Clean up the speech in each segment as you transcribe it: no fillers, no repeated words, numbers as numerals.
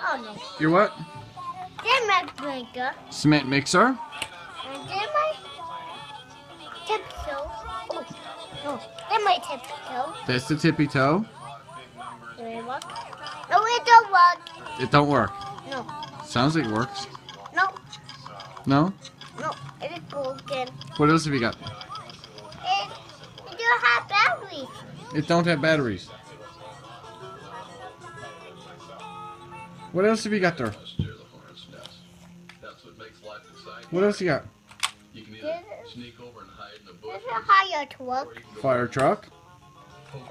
Oh no. Your what? Cement maker. Cement mixer. And then my tiptoe. Oh, no. Then my tiptoe. That's the tippy toe. Do it work? No, it don't work. It don't work. No. Sounds like it works. No. No? No. It is broken. What else have you got? It don't have batteries. It don't have batteries. What else have you got there? What else you got? This is a higher truck. Fire truck.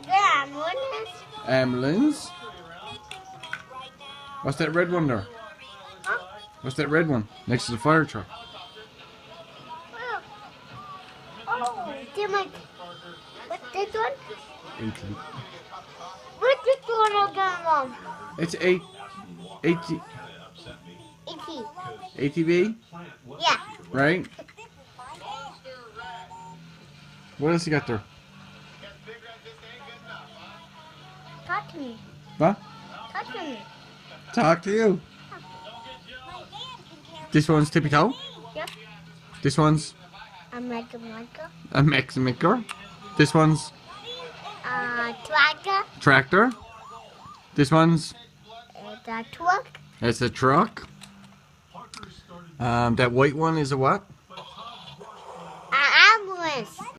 Then one is Ambulance. What's that red one there? huh? What's that red one next to the fire truck? Oh, then my what's this one? 18. What's this one again, Mom? It's 80. E.T. ATV, Yeah. right? What else you got there? Talk to me. What? Talk to me. Talk to you. This one's tippy toe. Yep. This one's I'm like a Michael. a mixer. This one's Tractor. tractor. This one's It's a truck. it's a truck. That white one is a what? An ambulance.